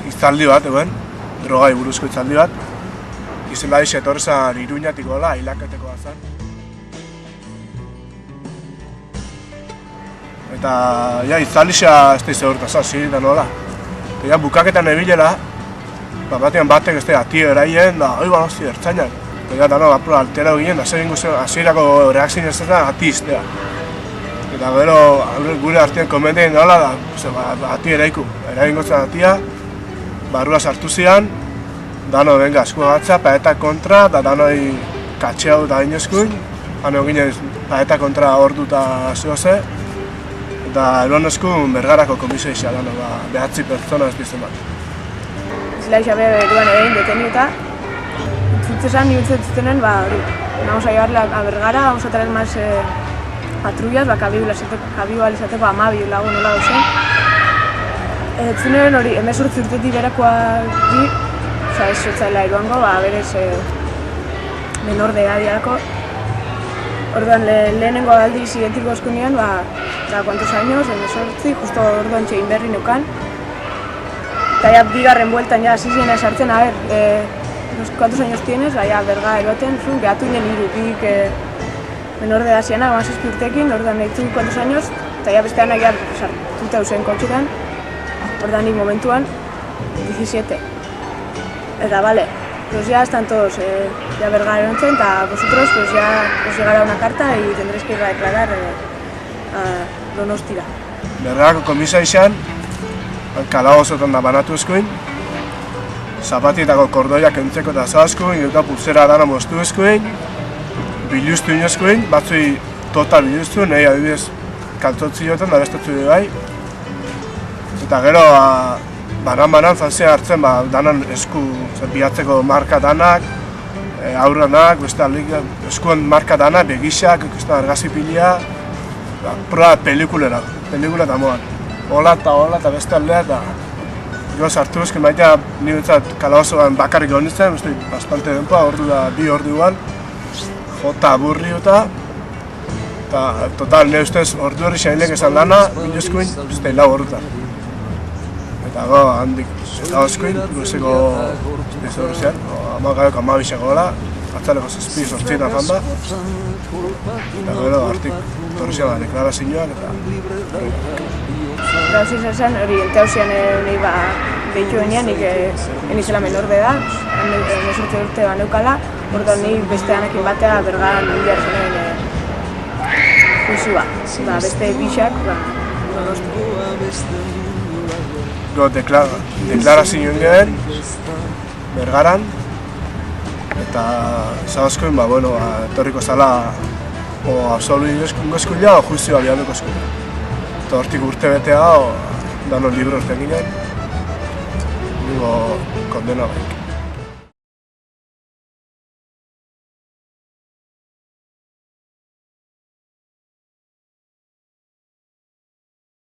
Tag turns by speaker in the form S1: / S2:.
S1: hitzaldi bat, drogai buruzko hitzaldi bat. Izen badiz etorri zen Iruñatik gola, hilaketekoa zen. Eta, hitzaldisa ez da izagurtazan, zirita nola. Eta, bukaketan ebilela, batean batek ez da, ati eraien, da, oi banosti, ertzainak. Eta, dano, altera ginen, da, zer inguzen, hasierako reakzioa ez da, ati iztea. Eta gero, gure artean komendein nola da, ati erain gotzen atia, barrua sartu zian, dano, venga, eskua gatza, paeta kontra, da danoi katxeau da inozkuin, hano ginen paeta kontra ordu eta zehoze, eta eron eskun Bergarako komisioa dano, behatzi pertsona ez dizen bat.
S2: Zila isabe duan egin deteniuta, zutzesan niutzen hori, vamos a llevarla a Bergara, vamos a traer más patrullas, kabiu alizateko 12 lagun nola dozen. Zunen hori, 18 urtetik berakoari, ez zutzaila iruango, berez menor de edadiako. Orduan, lehenengo aldiz identiko eskunean, ¿cuántos años? 18, justo orduan txegin berri neukan. Eta ya bigarren bueltan ya hasi ziren esartzen, a ver, ¿cuántos años tienes? Ya berga eroten, gehatu inen irupik menor de edad zianak, 17 urtekin, orduan nahi ¿cuántos años? Eta ya bestean nahi sartuta usen kotxetan, orduan nik momentuan 17. Eta vale, pues ya están todos ya berga erontzen, eta vosotros pues ya os llegará una carta y tendréis que ir a declarar a Donostira.
S1: Bergako komisa izan, kalagozotan da banatu eskuin, zapatietako kordoiak entzeko eta zabazkuin, eta pulsera dana moztu eskuin, biluztu inozkuin, batzui total biluztu, nahi adibidez kaltzotzi joten da bestatzu bai. Eta gero, banan zantzien hartzen, danan esku bihatzeko marka danak, aurranak, eskuen marka danak, begixak, argazi pilia, proba pelikula eta moan. Hola eta beste aldea eta gero sartu esken maitea nire betzat kalabazoan bakarrik egon nintzen, bastante denpa, bi ordu igual, jota aburriuta, eta total nire ustez ordu hori xailek esan lana, biluzkuin, beste 4 ordutan. Eta handik eskuin, guzeko ez hori zian, amagaiok 12 gola, atzaleko 7-8 janda, eta gero hartik torri zian deklarazioak eta...
S2: Hauzi zen hori, ente hauzian nahi behitu denean, nik enizela menor de edad, 18 urte baneukala, orduan ni beste anakin batea Bergaran behar zenen juizua. Beste bixak, Donosti.
S1: Deklarazioen gehen, Bergaran, eta zabazkoen, etorriko zala absolu eskuila o juizioa bihanduko eskuila. Eta hortik urte betea, danon libro orten ginen, nigo kondena baik.